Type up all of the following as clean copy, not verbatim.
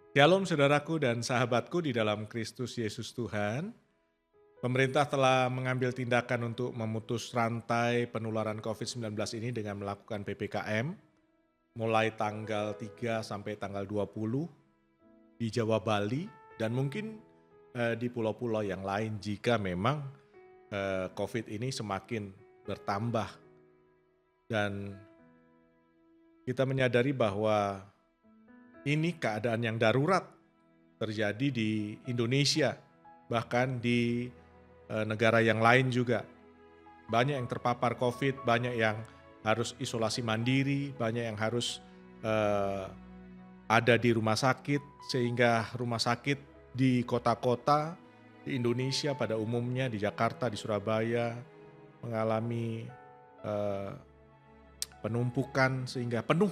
Shalom saudaraku dan sahabatku di dalam Kristus Yesus Tuhan. Pemerintah telah mengambil tindakan untuk memutus rantai penularan COVID-19 ini dengan melakukan PPKM mulai tanggal 3 sampai tanggal 20 di Jawa Bali dan mungkin di pulau-pulau yang lain jika memang COVID ini semakin bertambah. Dan kita menyadari bahwa ini keadaan yang darurat terjadi di Indonesia, bahkan di negara yang lain juga. Banyak yang terpapar COVID, banyak yang harus isolasi mandiri, banyak yang harus ada di rumah sakit, sehingga rumah sakit di kota-kota di Indonesia pada umumnya, di Jakarta, di Surabaya, mengalami penumpukan sehingga penuh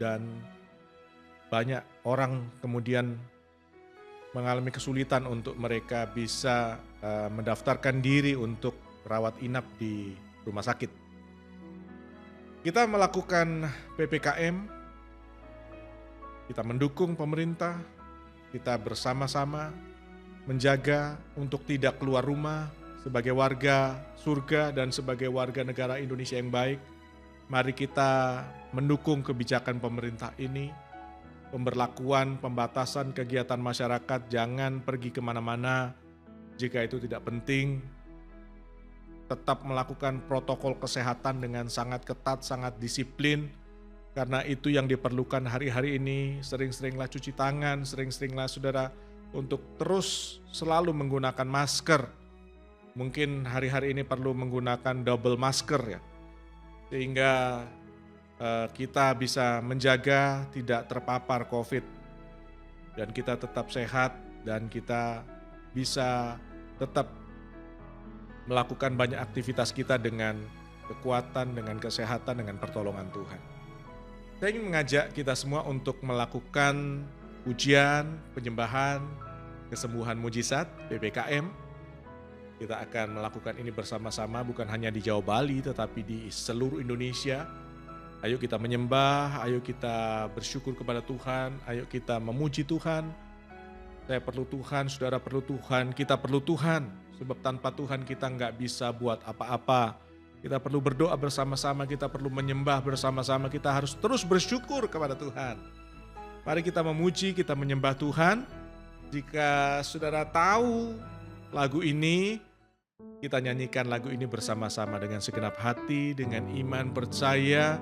dan banyak orang kemudian mengalami kesulitan untuk mereka bisa mendaftarkan diri untuk rawat inap di rumah sakit. Kita melakukan PPKM, kita mendukung pemerintah, kita bersama-sama menjaga untuk tidak keluar rumah sebagai warga surga dan sebagai warga negara Indonesia yang baik. Mari kita mendukung kebijakan pemerintah ini. Pemberlakuan, pembatasan kegiatan masyarakat, jangan pergi kemana-mana jika itu tidak penting. Tetap melakukan protokol kesehatan dengan sangat ketat, sangat disiplin, karena itu yang diperlukan hari-hari ini. Sering-seringlah cuci tangan, sering-seringlah saudara untuk terus selalu menggunakan masker. Mungkin hari-hari ini perlu menggunakan double masker ya, sehingga kita bisa menjaga tidak terpapar COVID dan kita tetap sehat dan kita bisa tetap melakukan banyak aktivitas kita dengan kekuatan, dengan kesehatan, dengan pertolongan Tuhan. Saya ingin mengajak kita semua untuk melakukan ujian, penyembahan, kesembuhan mujizat, PPKM. Kita akan melakukan ini bersama-sama bukan hanya di Jawa Bali tetapi di seluruh Indonesia. Ayo kita menyembah, ayo kita bersyukur kepada Tuhan, ayo kita memuji Tuhan. Saya perlu Tuhan, saudara perlu Tuhan, kita perlu Tuhan. Sebab tanpa Tuhan kita nggak bisa buat apa-apa. Kita perlu berdoa bersama-sama, kita perlu menyembah bersama-sama, kita harus terus bersyukur kepada Tuhan. Mari kita memuji, kita menyembah Tuhan. Jika saudara tahu lagu ini, kita nyanyikan lagu ini bersama-sama dengan segenap hati, dengan iman percaya.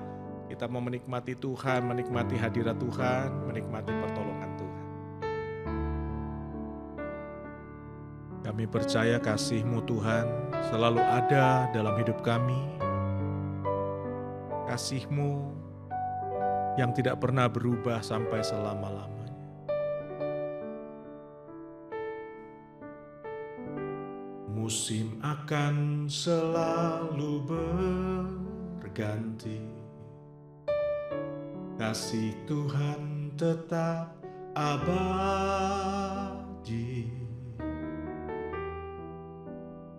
Kita mau menikmati Tuhan, menikmati hadirat Tuhan, menikmati pertolongan Tuhan. Kami percaya kasih-Mu Tuhan selalu ada dalam hidup kami. Kasih-Mu yang tidak pernah berubah sampai selama-lamanya. Musim akan selalu berganti. Kasih Tuhan tetap abadi,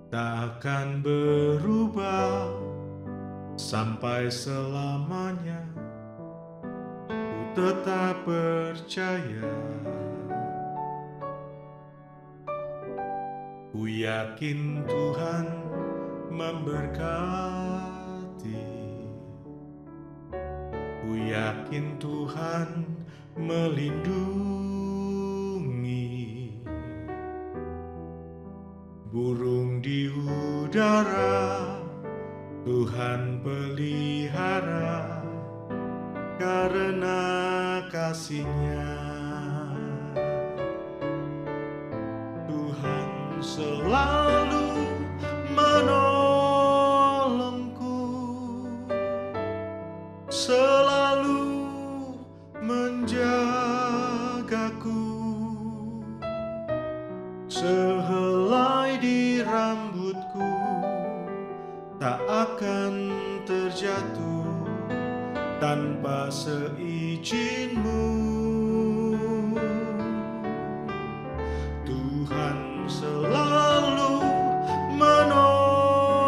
tak akan berubah sampai selamanya. Ku tetap percaya, ku yakin Tuhan memberkati. Ku yakin Tuhan melindungi. Burung di udara Tuhan pelihara karena kasih-Nya. Tuhan selalu menolongku, selalu menjagaku. Sehelai di rambutku tak akan terjatuh tanpa seizin-Mu. Tuhan selalu menolongku,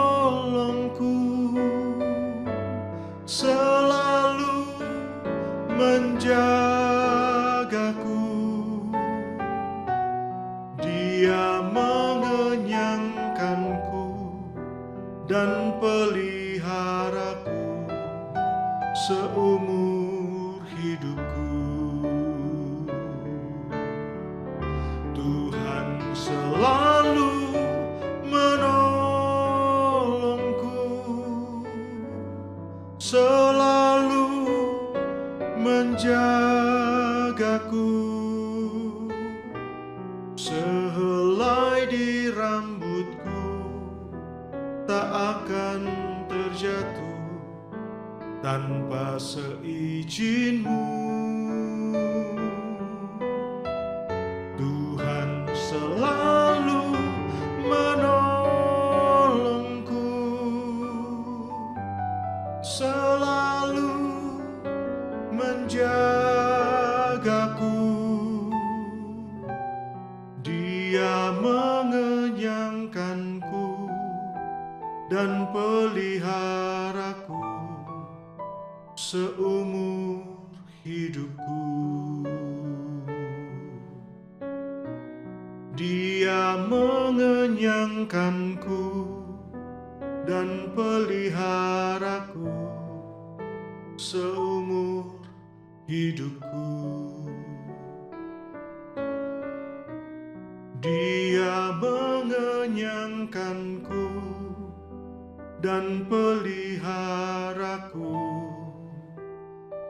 selalu menjagaku. peliharaku seumur hidupku. Tuhan selalu menolongku, selalu menjagaku. Sehelai di rambutku tak akan terjatuh tanpa seizin-Mu. Tuhan selalu menolongku, selalu menjagaku. Dia mengenyangkanku dan peliharaku seumur hidupku. Dia mengenyangkanku dan peliharaku seumur hidupku. Dia mengenyangkanku dan peliharaku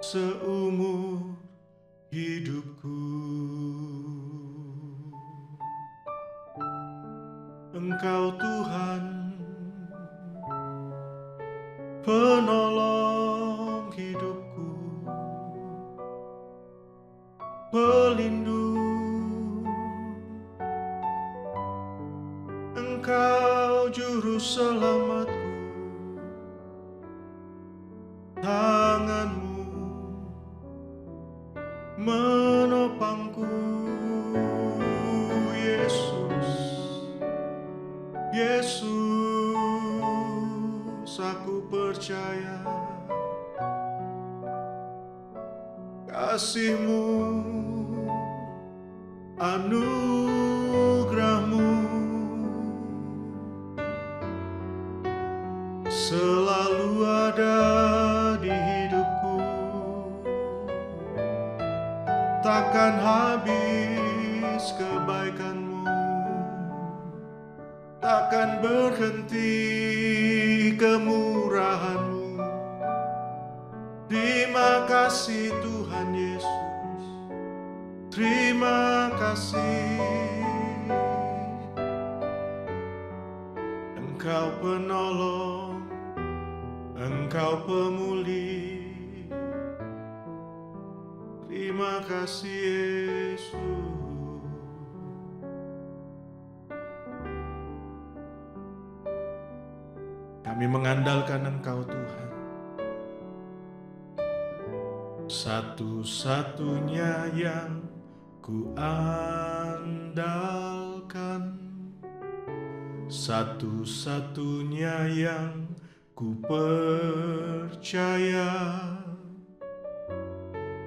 seumur hidupku. Engkau Tuhan, penolong hidupku, pelindung. Engkau juru selamatku, tangan-Mu menopangku. Yesus, Yesus, aku percaya kasih-Mu, anugerah-Mu selalu ada di hidupku. Takkan habis kebaikan-Mu, takkan berhenti kemurahan-Mu. Terima kasih Tuhan Yesus, terima kasih. Engkau penolong, Engkau pemulih. Terima kasih Yesus. Kami mengandalkan Engkau Tuhan, satu-satunya yang ku andalkan, satu-satunya yang ku percaya.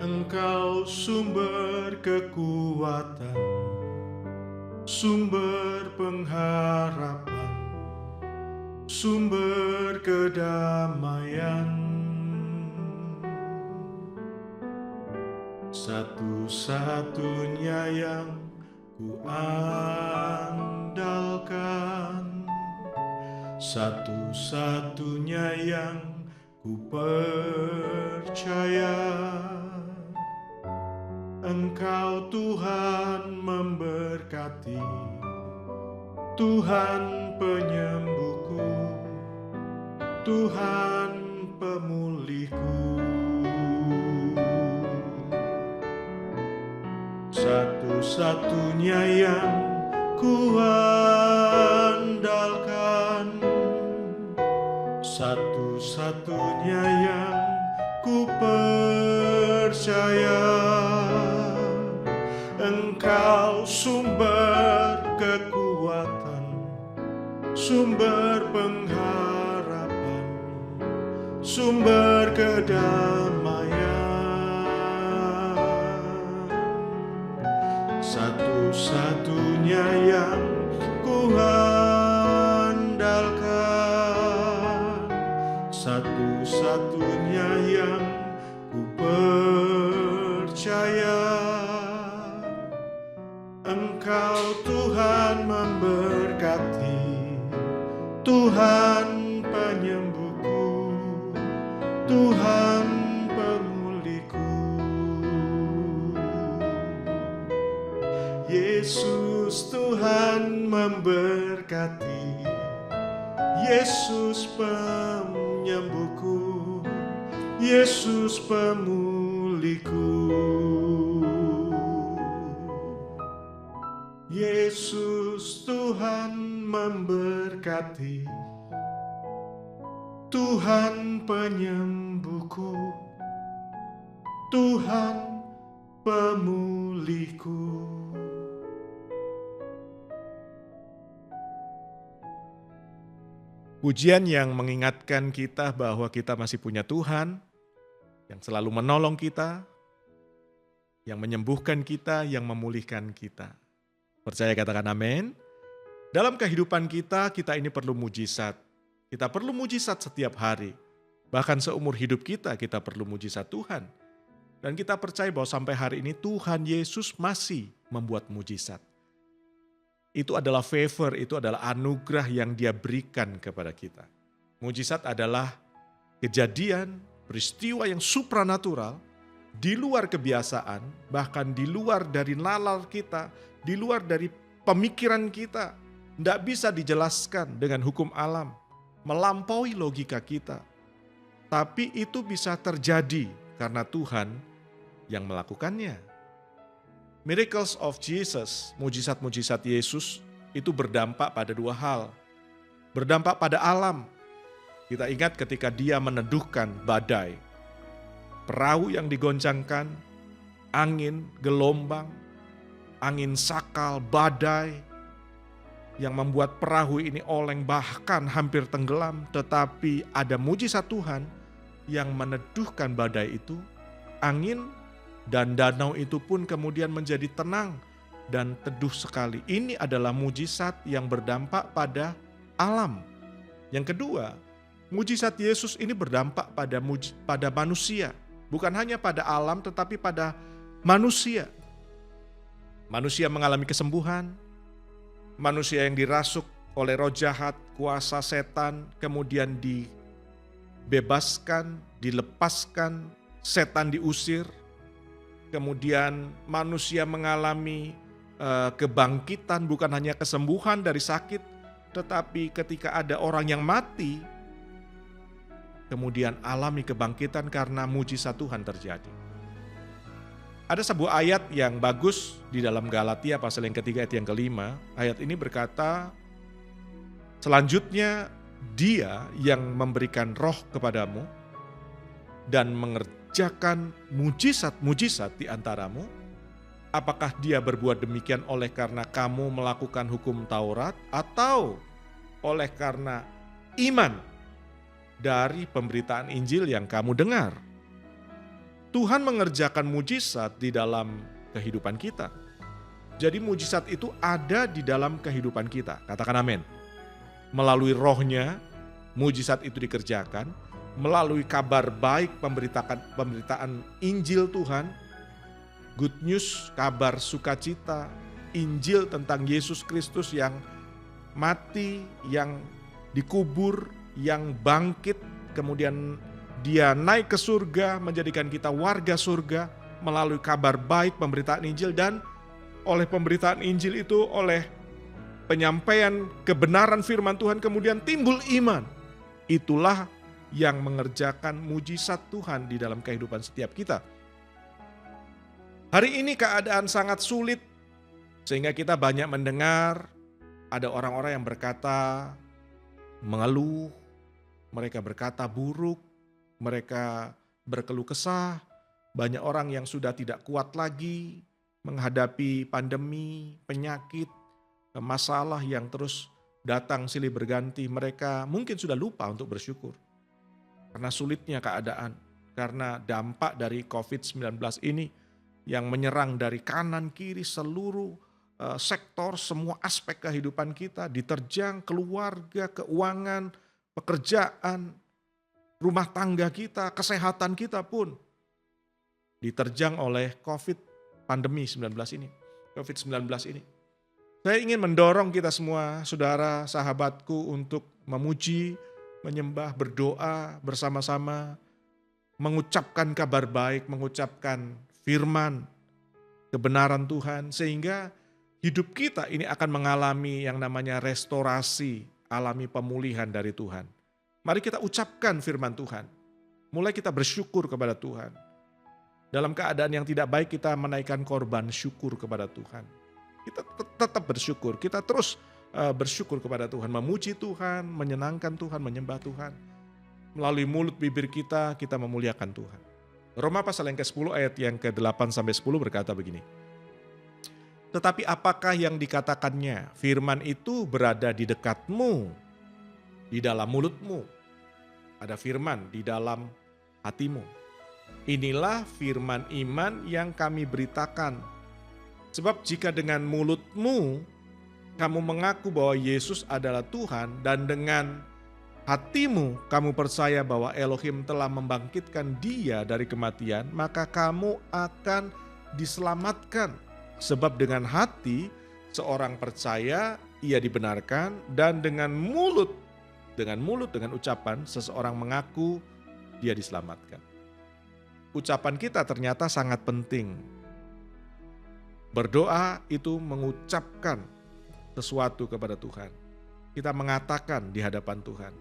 Engkau sumber kekuatan, sumber pengharapan, sumber kedamaian. Satu-satunya yang ku andalkan, satu-satunya yang ku percaya. Engkau Tuhan memberkati, Tuhan penyembuhku, Tuhan pemulihku. Satu-satunya yang ku andalkan, satu-satunya yang ku percaya. Engkau sumber kekuatan, sumber pengharapan, sumber kedamaian. Satu-satunya yang ku andalkan, satu-satunya yang ku percaya. Engkau Tuhan memberkati, Tuhan penyembuhku, Tuhan pemulihku. Yesus Tuhan memberkati, Yesus penyembuhku, Yesus pemulihku. Yesus Tuhan memberkati, Tuhan penyembuhku, Tuhan pemulihku. Pujian yang mengingatkan kita bahwa kita masih punya Tuhan yang selalu menolong kita, yang menyembuhkan kita, yang memulihkan kita. Percaya katakan amin. Dalam kehidupan kita ini perlu mujizat. Kita perlu mujizat setiap hari. Bahkan seumur hidup kita perlu mujizat Tuhan. Dan kita percaya bahwa sampai hari ini Tuhan Yesus masih membuat mujizat. Itu adalah favor, itu adalah anugerah yang Dia berikan kepada kita. Mujizat adalah kejadian, peristiwa yang supranatural, di luar kebiasaan, bahkan di luar dari nalar kita, di luar dari pemikiran kita. Tidak bisa dijelaskan dengan hukum alam, melampaui logika kita. Tapi itu bisa terjadi karena Tuhan yang melakukannya. Miracles of Jesus, mujizat-mujizat Yesus itu berdampak pada dua hal. Berdampak pada alam. Kita ingat ketika Dia meneduhkan badai, perahu yang digoncangkan, angin, gelombang, angin sakal, badai, yang membuat perahu ini oleng bahkan hampir tenggelam. Tetapi ada mujizat Tuhan yang meneduhkan badai itu, angin dan danau itu pun kemudian menjadi tenang dan teduh sekali. Ini adalah mujizat yang berdampak pada alam. Yang kedua, mujizat Yesus ini berdampak pada manusia. Bukan hanya pada alam tetapi pada manusia. Manusia mengalami kesembuhan, manusia yang dirasuk oleh roh jahat, kuasa setan, kemudian dibebaskan, dilepaskan, setan diusir. Kemudian manusia mengalami kebangkitan, bukan hanya kesembuhan dari sakit, tetapi ketika ada orang yang mati, kemudian alami kebangkitan karena mujizat Tuhan terjadi. Ada sebuah ayat yang bagus di dalam Galatia pasal yang ketiga ayat yang kelima. Ayat ini berkata, selanjutnya Dia yang memberikan roh kepadamu dan mengerjakan mujizat-mujizat di antaramu. Apakah Dia berbuat demikian oleh karena kamu melakukan hukum Taurat atau oleh karena iman dari pemberitaan Injil yang kamu dengar? Tuhan mengerjakan mujizat di dalam kehidupan kita. Jadi mujizat itu ada di dalam kehidupan kita. Katakan amin. Melalui rohnya, mujizat itu dikerjakan. Melalui kabar baik pemberitaan Injil Tuhan, good news, kabar sukacita, Injil tentang Yesus Kristus yang mati, yang dikubur, yang bangkit, kemudian Dia naik ke surga, menjadikan kita warga surga melalui kabar baik pemberitaan Injil, dan oleh pemberitaan Injil itu, oleh penyampaian kebenaran firman Tuhan, kemudian timbul iman. Itulah yang mengerjakan mujizat Tuhan di dalam kehidupan setiap kita. Hari ini keadaan sangat sulit, sehingga kita banyak mendengar ada orang-orang yang berkata, mengeluh, mereka berkata buruk, mereka berkeluh kesah. Banyak orang yang sudah tidak kuat lagi menghadapi pandemi, penyakit, masalah yang terus datang silih berganti. Mereka mungkin sudah lupa untuk bersyukur karena sulitnya keadaan, karena dampak dari COVID-19 ini yang menyerang dari kanan kiri, seluruh sektor, semua aspek kehidupan kita diterjang, keluarga, keuangan, pekerjaan, rumah tangga kita, kesehatan kita pun diterjang oleh COVID-19 ini. Saya ingin mendorong kita semua, saudara, sahabatku, untuk memuji, menyembah, berdoa bersama-sama, mengucapkan kabar baik, mengucapkan firman, kebenaran Tuhan, sehingga hidup kita ini akan mengalami yang namanya restorasi, alami pemulihan dari Tuhan. Mari kita ucapkan firman Tuhan. Mulai kita bersyukur kepada Tuhan. Dalam keadaan yang tidak baik kita menaikkan korban syukur kepada Tuhan. Kita tetap bersyukur, kita terus bersyukur kepada Tuhan, memuji Tuhan, menyenangkan Tuhan, menyembah Tuhan. Melalui mulut bibir kita memuliakan Tuhan. Roma pasal yang ke-10 ayat yang ke-8 sampai 10 berkata begini. Tetapi apakah yang dikatakannya? Firman itu berada di dekatmu, di dalam mulutmu. Ada firman di dalam hatimu. Inilah firman iman yang kami beritakan. Sebab jika dengan mulutmu kamu mengaku bahwa Yesus adalah Tuhan dan dengan hatimu kamu percaya bahwa Elohim telah membangkitkan Dia dari kematian, maka kamu akan diselamatkan. Sebab dengan hati seorang percaya ia dibenarkan, dan dengan ucapan seseorang mengaku dia diselamatkan. Ucapan kita ternyata sangat penting. Berdoa itu mengucapkan sesuatu kepada Tuhan. Kita mengatakan di hadapan Tuhan.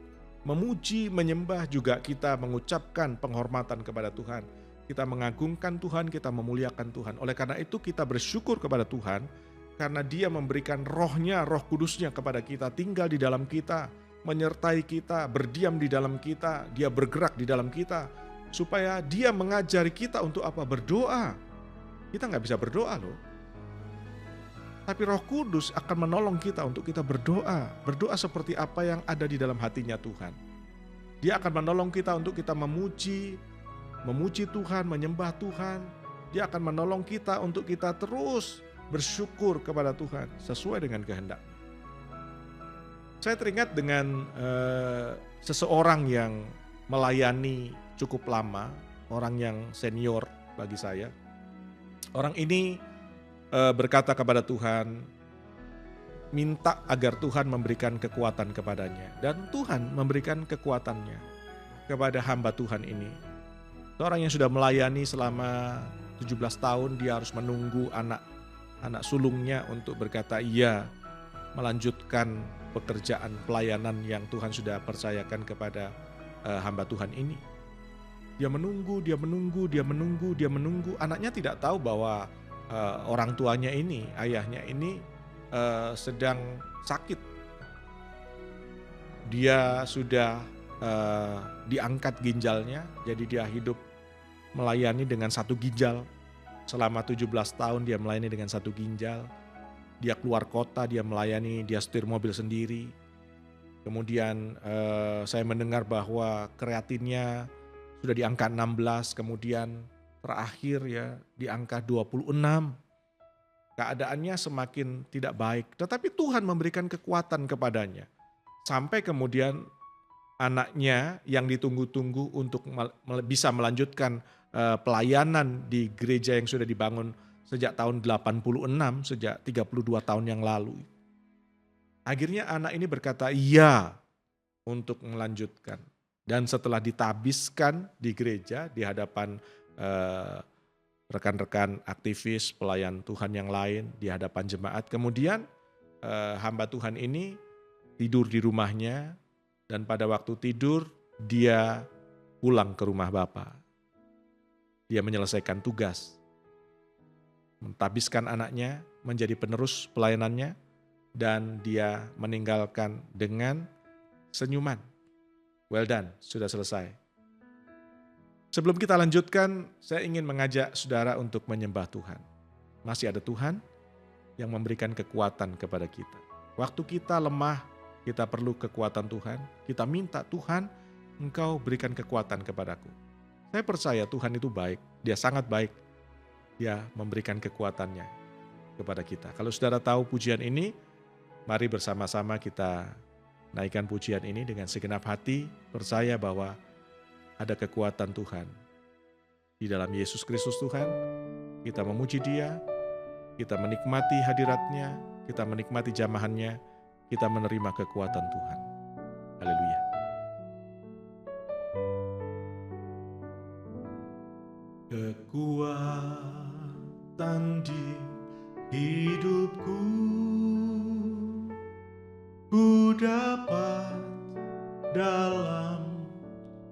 Memuji, menyembah juga kita mengucapkan penghormatan kepada Tuhan. Kita mengagungkan Tuhan, kita memuliakan Tuhan. Oleh karena itu kita bersyukur kepada Tuhan karena Dia memberikan rohnya, roh kudusnya kepada kita, tinggal di dalam kita, menyertai kita, berdiam di dalam kita, Dia bergerak di dalam kita. Supaya Dia mengajari kita untuk apa? Berdoa. Kita gak bisa berdoa loh. Tapi Roh Kudus akan menolong kita untuk kita berdoa. Berdoa seperti apa yang ada di dalam hatinya Tuhan. Dia akan menolong kita untuk kita memuji Tuhan, menyembah Tuhan. Dia akan menolong kita untuk kita terus bersyukur kepada Tuhan sesuai dengan kehendak. Saya teringat dengan seseorang yang melayani cukup lama, orang yang senior bagi saya. Orang ini berkata kepada Tuhan, minta agar Tuhan memberikan kekuatan kepadanya. Dan Tuhan memberikan kekuatannya kepada hamba Tuhan ini. Seorang yang sudah melayani selama 17 tahun, dia harus menunggu anak sulungnya untuk berkata iya, melanjutkan pekerjaan pelayanan yang Tuhan sudah percayakan kepada hamba Tuhan ini. Dia menunggu. Anaknya tidak tahu bahwa orang tuanya ini, ayahnya ini sedang sakit. Dia sudah diangkat ginjalnya, jadi dia hidup melayani dengan satu ginjal. Selama 17 tahun dia melayani dengan satu ginjal. Dia keluar kota, dia melayani, dia setir mobil sendiri. Kemudian saya mendengar bahwa kreatinnya sudah di angka 16, kemudian terakhir ya di angka 26. Keadaannya semakin tidak baik, tetapi Tuhan memberikan kekuatan kepadanya. Sampai kemudian anaknya yang ditunggu-tunggu untuk bisa melanjutkan pelayanan di gereja yang sudah dibangun sejak tahun 86, sejak 32 tahun yang lalu. Akhirnya anak ini berkata iya untuk melanjutkan. Dan setelah ditabiskan di gereja di hadapan rekan-rekan aktivis pelayan Tuhan yang lain, di hadapan jemaat, kemudian hamba Tuhan ini tidur di rumahnya, dan pada waktu tidur dia pulang ke rumah Bapa. Dia menyelesaikan tugas, mentabiskan anaknya menjadi penerus pelayanannya, dan dia meninggalkan dengan senyuman. Well done, sudah selesai. Sebelum kita lanjutkan, saya ingin mengajak saudara untuk menyembah Tuhan. Masih ada Tuhan yang memberikan kekuatan kepada kita. Waktu kita lemah, kita perlu kekuatan Tuhan. Kita minta, Tuhan, Engkau berikan kekuatan kepadaku. Saya percaya Tuhan itu baik, Dia sangat baik. Dia memberikan kekuatannya kepada kita. Kalau saudara tahu pujian ini, mari bersama-sama kita naikkan pujian ini dengan segenap hati, percaya bahwa ada kekuatan Tuhan. Di dalam Yesus Kristus Tuhan, kita memuji Dia, kita menikmati hadirat-Nya, kita menikmati jamahan-Nya, kita menerima kekuatan Tuhan. Haleluya. Kekuatan di hidupku, ku dapat dalam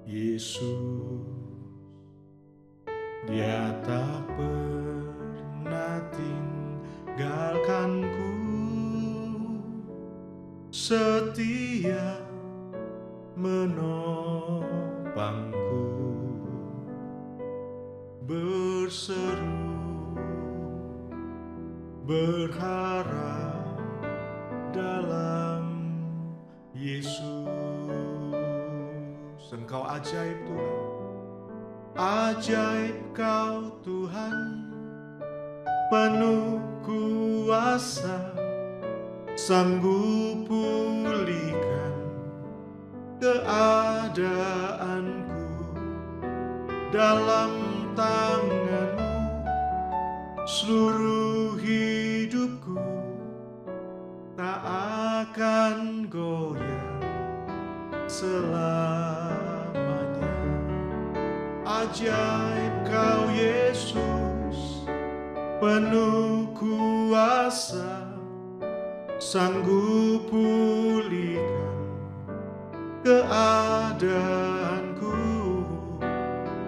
Yesus. Dia tak pernah tinggalkanku, setia menopangku, berseru berharap dalam Yesus. Engkau ajaib Tuhan, ajaib Kau Tuhan, penuh kuasa, sanggup pulihkan keadaanku, dalam tangan-Mu seluruh hidupku tak akan goyah selamanya. Ajaib Kau Yesus, penuh kuasa, sanggup pulihkan keadaanku,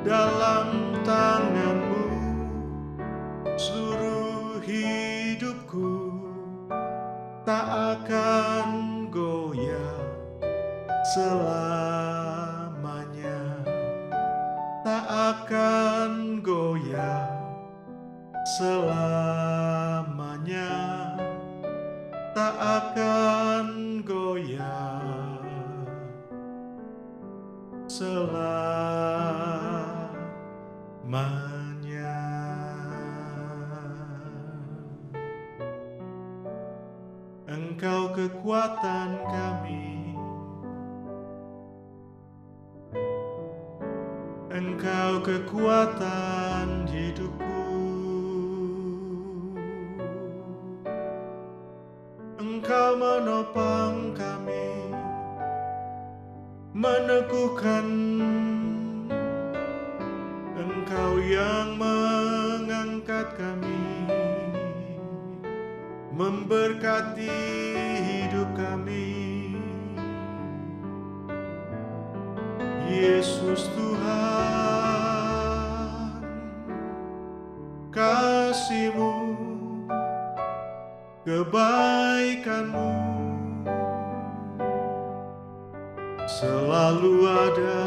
dalam tangan-Mu seluruh hidupku tak akan goyah selamanya, tak akan goyah selamanya, tak akan goyah selamanya. Engkau kekuatan kami, Engkau kekuatan hidupku, Engkau menopang kami, meneguhkan, Engkau yang mengangkat kami, memberkati hidup kami. Yesus Tuhan, kasih-Mu, kebaikan-Mu selalu ada,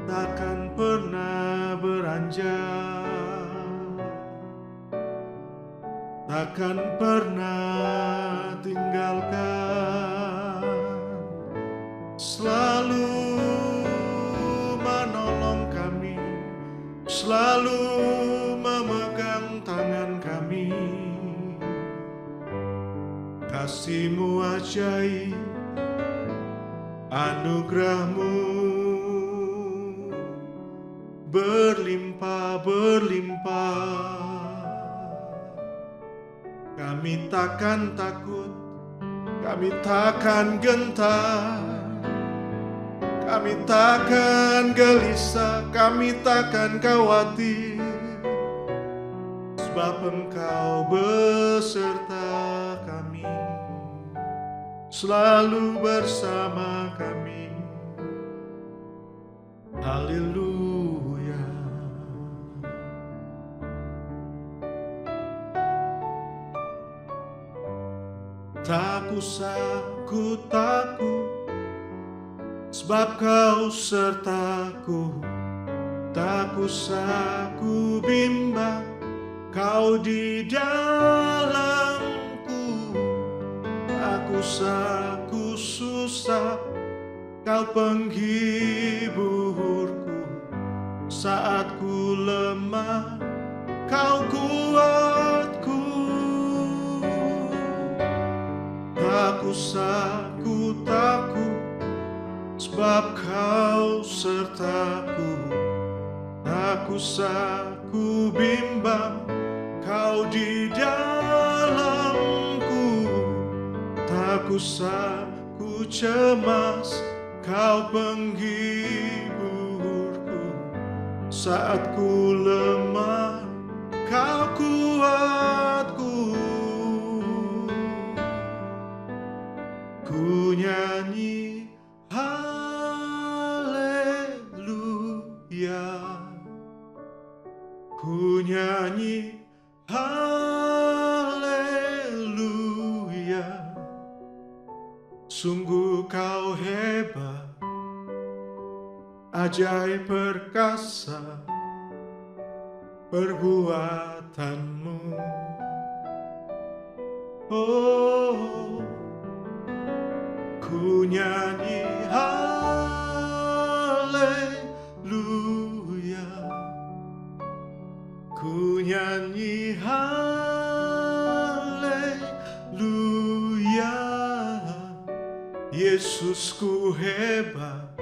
takkan pernah beranjak, takkan pernah tinggalkan, selalu menolong kami, selalu memegang tangan kami. Kasih-Mu ajaib, anugerah-Mu berlimpah-berlimpah. Kami takkan takut, kami takkan gentar, kami takkan gelisah, kami takkan khawatir, sebab Engkau beserta kami, selalu bersama kami. Haleluya. Tak usah ku takut, sebab Kau sertaku. Tak usah ku bimbang, Kau di dalamku. Tak usah ku susah, Kau penghiburku. Saat ku lemah, Kau kuatku. Tak usah ku takut, sebab sebab Kau sertaku, tak usah ku bimbang, Kau di dalamku, tak usah ku cemas, Kau penghiburku. Saat ku lemah, Kau kuatku. Ku nyanyi haleluya, ku nyanyi haleluya. Sungguh Kau hebat, ajaib perkasa perbuatanmu. Oh, ku nyanyi haleluya, ku nyanyi haleluya. Yesusku hebat,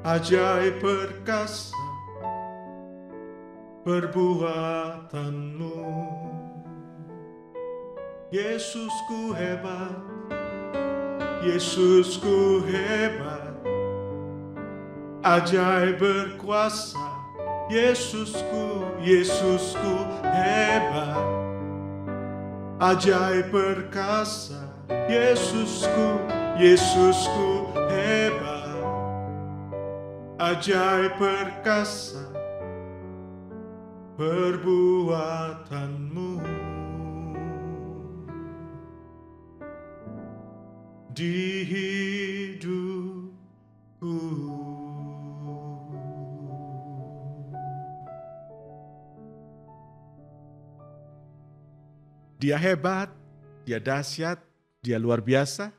ajaib perkasa perbuatanmu. Yesusku hebat, Yesusku hebat, ajaib berkuasa. Yesusku, Yesusku hebat, ajaib perkasa. Yesusku, Yesusku hebat, ajaib perkasa perbuatanmu. Di hidupku. Dia hebat, Dia dahsyat, Dia luar biasa.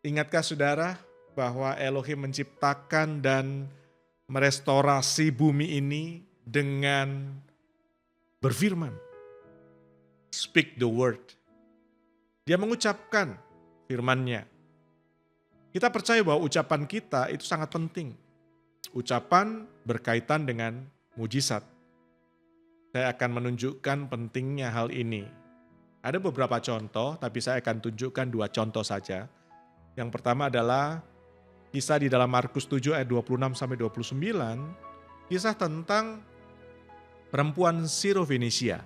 Ingatkah saudara bahwa Elohim menciptakan dan merestorasi bumi ini dengan berfirman. Speak the word. Dia mengucapkan firman-Nya. Kita percaya bahwa ucapan kita itu sangat penting. Ucapan berkaitan dengan mujizat. Saya akan menunjukkan pentingnya hal ini. Ada beberapa contoh, tapi saya akan tunjukkan 2 contoh saja. Yang pertama adalah kisah di dalam Markus 7 ayat 26-29, kisah tentang perempuan Sirofenisia.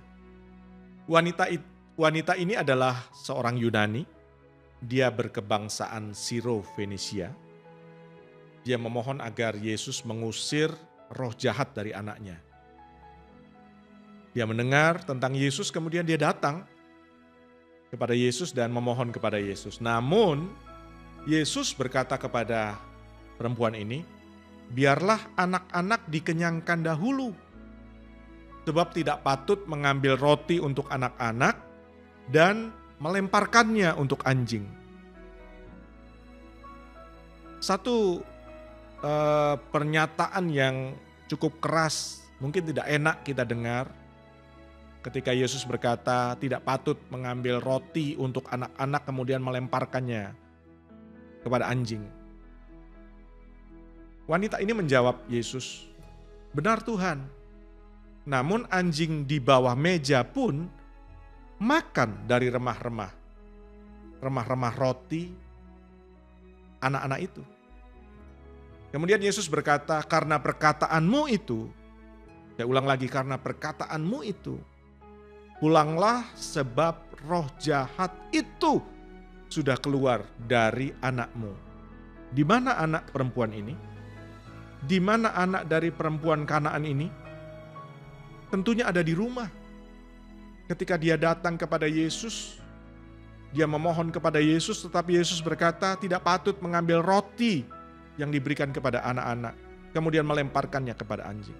Wanita ini adalah seorang Yunani. Dia berkebangsaan Sirofenisia. Dia memohon agar Yesus mengusir roh jahat dari anaknya. Dia mendengar tentang Yesus, kemudian dia datang kepada Yesus dan memohon kepada Yesus. Namun Yesus berkata kepada perempuan ini, biarlah anak-anak dikenyangkan dahulu, sebab tidak patut mengambil roti untuk anak-anak dan melemparkannya untuk anjing. Satu pernyataan yang cukup keras, mungkin tidak enak kita dengar ketika Yesus berkata tidak patut mengambil roti untuk anak-anak kemudian melemparkannya kepada anjing. Wanita ini menjawab Yesus, benar Tuhan, namun anjing di bawah meja pun makan dari remah-remah roti anak-anak itu. Kemudian Yesus berkata, karena perkataanmu itu, saya ulang lagi, karena perkataanmu itu, pulanglah sebab roh jahat itu sudah keluar dari anakmu. Di mana anak perempuan ini? Di mana anak dari perempuan Kanaan ini? Tentunya ada di rumah. Ketika dia datang kepada Yesus, dia memohon kepada Yesus, tetapi Yesus berkata tidak patut mengambil roti yang diberikan kepada anak-anak, kemudian melemparkannya kepada anjing.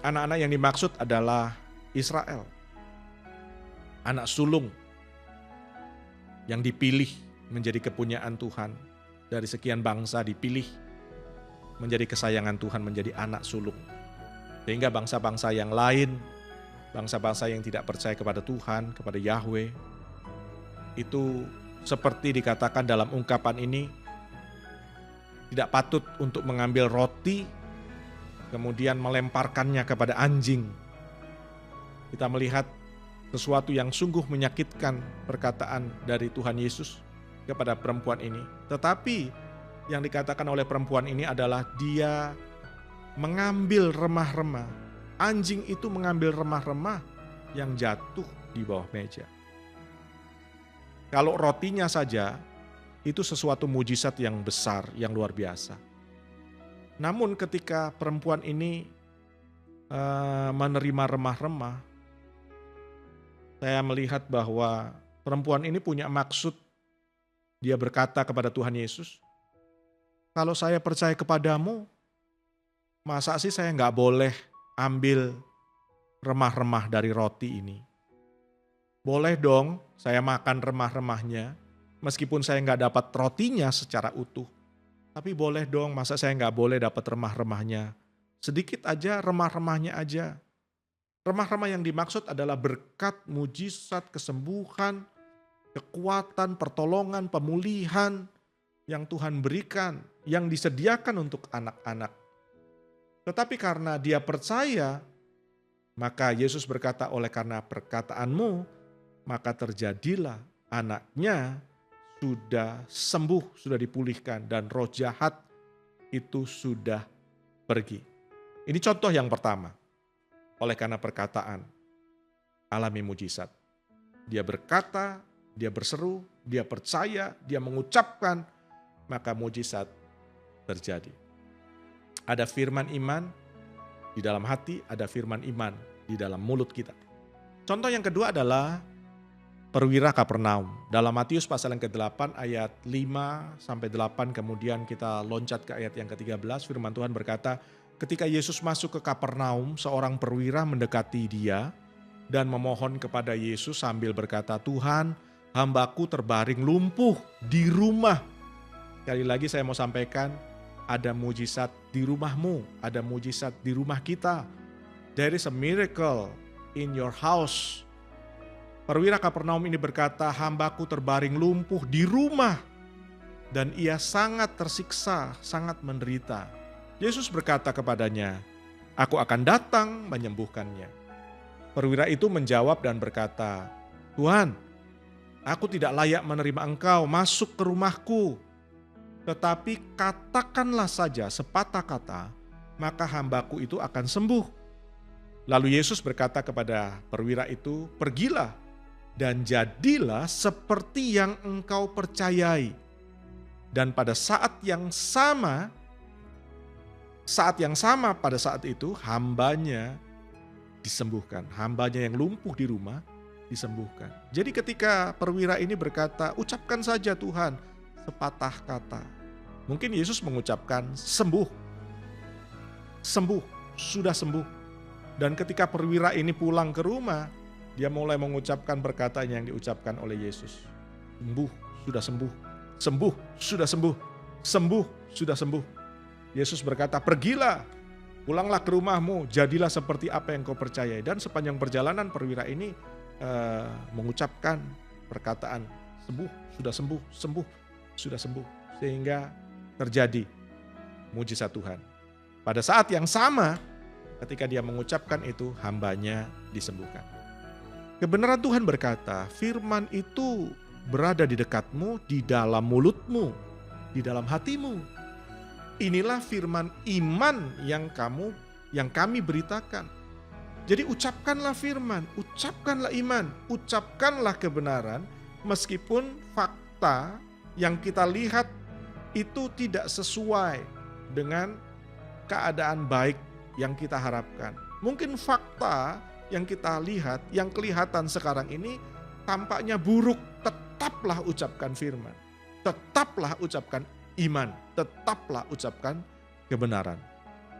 Anak-anak yang dimaksud adalah Israel, anak sulung yang dipilih menjadi kepunyaan Tuhan. Dari sekian bangsa dipilih menjadi kesayangan Tuhan, menjadi anak sulung. Sehingga bangsa-bangsa yang lain, bangsa-bangsa yang tidak percaya kepada Tuhan, kepada Yahweh, itu seperti dikatakan dalam ungkapan ini, tidak patut untuk mengambil roti, kemudian melemparkannya kepada anjing. Kita melihat sesuatu yang sungguh menyakitkan perkataan dari Tuhan Yesus kepada perempuan ini. Tetapi yang dikatakan oleh perempuan ini adalah dia mengambil remah-remah. Anjing itu mengambil remah-remah yang jatuh di bawah meja. Kalau rotinya saja, itu sesuatu mujizat yang besar, yang luar biasa. Namun ketika perempuan ini menerima remah-remah, saya melihat bahwa perempuan ini punya maksud. Dia berkata kepada Tuhan Yesus, kalau saya percaya kepadamu, masa sih saya nggak boleh ambil remah-remah dari roti ini? Boleh dong saya makan remah-remahnya, meskipun saya nggak dapat rotinya secara utuh. Tapi boleh dong, masa saya nggak boleh dapat remah-remahnya? Sedikit aja, remah-remahnya aja. Remah-remah yang dimaksud adalah berkat, mujizat, kesembuhan, kekuatan, pertolongan, pemulihan yang Tuhan berikan, yang disediakan untuk anak-anak. Tetapi karena dia percaya, maka Yesus berkata, oleh karena perkataanmu, maka terjadilah anaknya sudah sembuh, sudah dipulihkan, dan roh jahat itu sudah pergi. Ini contoh yang pertama. Oleh karena perkataan, alami mujizat. Dia berkata, dia berseru, dia percaya, dia mengucapkan, maka mujizat terjadi. Ada firman iman di dalam hati, ada firman iman di dalam mulut kita. Contoh yang kedua adalah perwira Kapernaum. Dalam Matius pasal yang ke-8 ayat 5-8, kemudian kita loncat ke ayat yang ke-13, firman Tuhan berkata, ketika Yesus masuk ke Kapernaum, seorang perwira mendekati dia dan memohon kepada Yesus sambil berkata, Tuhan, hambaku terbaring lumpuh di rumah. Sekali lagi saya mau sampaikan, ada mujizat di rumahmu, ada mujizat di rumah kita. There is a miracle in your house. Perwira Kapernaum ini berkata, hambaku terbaring lumpuh di rumah dan ia sangat tersiksa, sangat menderita. Yesus berkata kepadanya, aku akan datang menyembuhkannya. Perwira itu menjawab dan berkata, Tuhan, aku tidak layak menerima engkau masuk ke rumahku. Tetapi katakanlah saja sepatah kata, maka hambaku itu akan sembuh. Lalu Yesus berkata kepada perwira itu, pergilah dan jadilah seperti yang engkau percayai. Dan pada saat yang sama pada saat itu hambanya disembuhkan. Hambanya yang lumpuh di rumah disembuhkan. Jadi ketika perwira ini berkata, ucapkan saja Tuhan sepatah kata. Mungkin Yesus mengucapkan sembuh. Sembuh, sudah sembuh. Dan ketika perwira ini pulang ke rumah, dia mulai mengucapkan perkataan yang diucapkan oleh Yesus. Sembuh, sudah sembuh. Sembuh, sudah sembuh. Sembuh, sudah sembuh. Yesus berkata, pergilah, pulanglah ke rumahmu, jadilah seperti apa yang kau percayai. Dan sepanjang perjalanan perwira ini mengucapkan perkataan sembuh, sudah sembuh, sembuh, sudah sembuh. Sehingga terjadi mujizat Tuhan. Pada saat yang sama, ketika dia mengucapkan itu, hambanya disembuhkan. Kebenaran Tuhan berkata, firman itu berada di dekatmu, di dalam mulutmu, di dalam hatimu. Inilah firman iman yang kami beritakan. Jadi ucapkanlah firman, ucapkanlah iman, ucapkanlah kebenaran, meskipun fakta yang kita lihat itu tidak sesuai dengan keadaan baik yang kita harapkan. Mungkin fakta yang kita lihat, yang kelihatan sekarang ini tampaknya buruk, tetaplah ucapkan firman. Tetaplah ucapkan iman, tetaplah ucapkan kebenaran.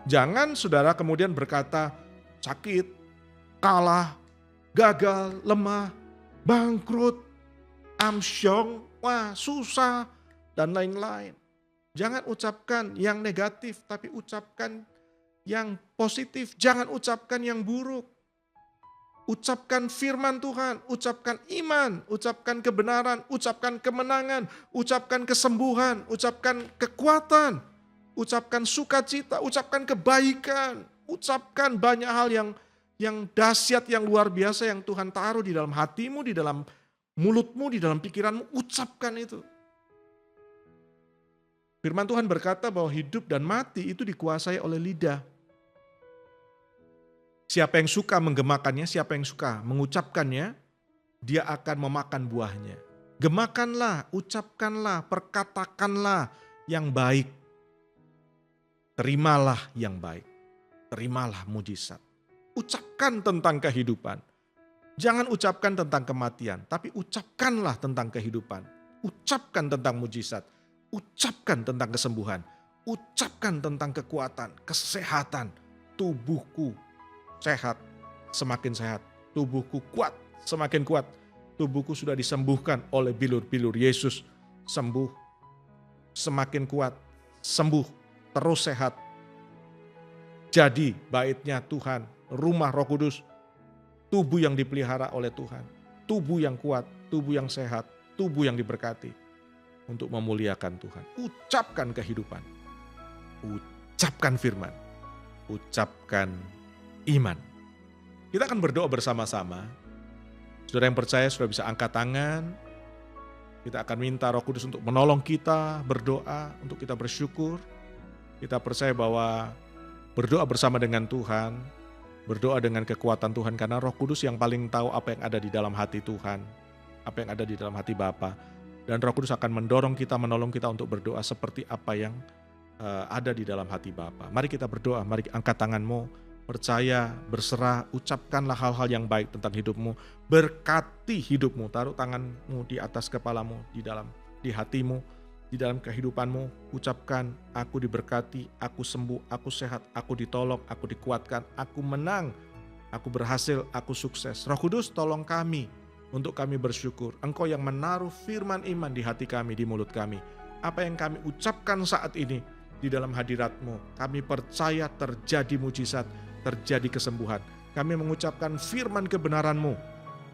Jangan saudara kemudian berkata sakit, kalah, gagal, lemah, bangkrut, amsyong, wah susah, dan lain-lain. Jangan ucapkan yang negatif, tapi ucapkan yang positif. Jangan ucapkan yang buruk. Ucapkan firman Tuhan, ucapkan iman, ucapkan kebenaran, ucapkan kemenangan, ucapkan kesembuhan, ucapkan kekuatan, ucapkan sukacita, ucapkan kebaikan, ucapkan banyak hal yang dahsyat, yang luar biasa yang Tuhan taruh di dalam hatimu, di dalam mulutmu, di dalam pikiranmu. Ucapkan itu. Firman Tuhan berkata bahwa hidup dan mati itu dikuasai oleh lidah. Siapa yang suka menggemakannya, siapa yang suka mengucapkannya, dia akan memakan buahnya. Gemakanlah, ucapkanlah, perkatakanlah yang baik. Terimalah yang baik. Terimalah mujizat. Ucapkan tentang kehidupan. Jangan ucapkan tentang kematian, tapi ucapkanlah tentang kehidupan. Ucapkan tentang mujizat. Ucapkan tentang kesembuhan. Ucapkan tentang kekuatan, kesehatan. Tubuhku sehat, semakin sehat. Tubuhku kuat, semakin kuat. Tubuhku sudah disembuhkan oleh bilur-bilur Yesus. Sembuh, semakin kuat, sembuh, terus sehat. Jadi baitnya Tuhan, rumah Roh Kudus, tubuh yang dipelihara oleh Tuhan. Tubuh yang kuat, tubuh yang sehat, tubuh yang diberkati. Untuk memuliakan Tuhan. Ucapkan kehidupan. Ucapkan firman. Ucapkan iman. Kita akan berdoa bersama-sama. Saudara yang percaya sudah bisa angkat tangan. Kita akan minta Roh Kudus untuk menolong kita berdoa, untuk kita bersyukur. Kita percaya bahwa berdoa bersama dengan Tuhan, berdoa dengan kekuatan Tuhan, karena Roh Kudus yang paling tahu apa yang ada di dalam hati Tuhan, apa yang ada di dalam hati Bapa. Dan Roh Kudus akan mendorong kita, menolong kita untuk berdoa seperti apa yang ada di dalam hati Bapa. Mari kita berdoa, mari angkat tanganmu. Percaya, berserah, ucapkanlah hal-hal yang baik tentang hidupmu. Berkati hidupmu, taruh tanganmu di atas kepalamu, di hatimu, di dalam kehidupanmu. Ucapkan, aku diberkati, aku sembuh, aku sehat, aku ditolong, aku dikuatkan, aku menang, aku berhasil, aku sukses. Roh Kudus tolong kami untuk kami bersyukur. Engkau yang menaruh firman iman di hati kami, di mulut kami. Apa yang kami ucapkan saat ini di dalam hadirat-Mu, kami percaya terjadi mujizat, terjadi kesembuhan. Kami mengucapkan firman kebenaran-Mu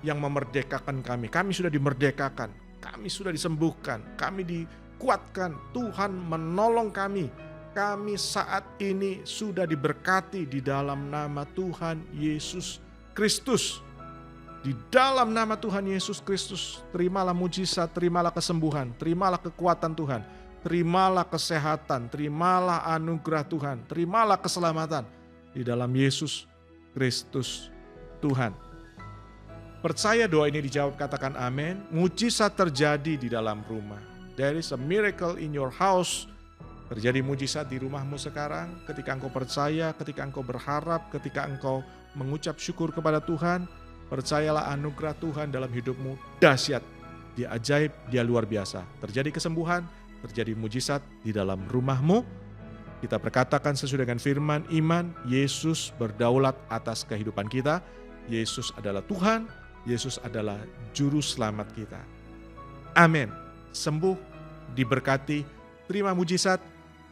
yang memerdekakan kami. Kami sudah dimerdekakan, kami sudah disembuhkan, kami dikuatkan. Tuhan menolong kami. Kami saat ini sudah diberkati di dalam nama Tuhan Yesus Kristus. Di dalam nama Tuhan Yesus Kristus, terimalah mujizat, terimalah kesembuhan, terimalah kekuatan Tuhan, terimalah kesehatan, terimalah anugerah Tuhan, terimalah keselamatan. Di dalam Yesus Kristus Tuhan. Percaya doa ini dijawab, katakan amin. Mujizat terjadi di dalam rumah. There is a miracle in your house. Terjadi mujizat di rumahmu sekarang. Ketika engkau percaya, ketika engkau berharap, ketika engkau mengucap syukur kepada Tuhan. Percayalah anugerah Tuhan dalam hidupmu dahsyat. Dia ajaib, dia luar biasa. Terjadi kesembuhan, terjadi mujizat di dalam rumahmu. Kita perkatakan sesuai dengan firman iman, Yesus berdaulat atas kehidupan kita. Yesus adalah Tuhan, Yesus adalah juru selamat kita. Amin. Sembuh, diberkati, terima mujizat,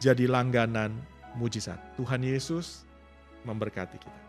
jadi langganan mujizat. Tuhan Yesus memberkati kita.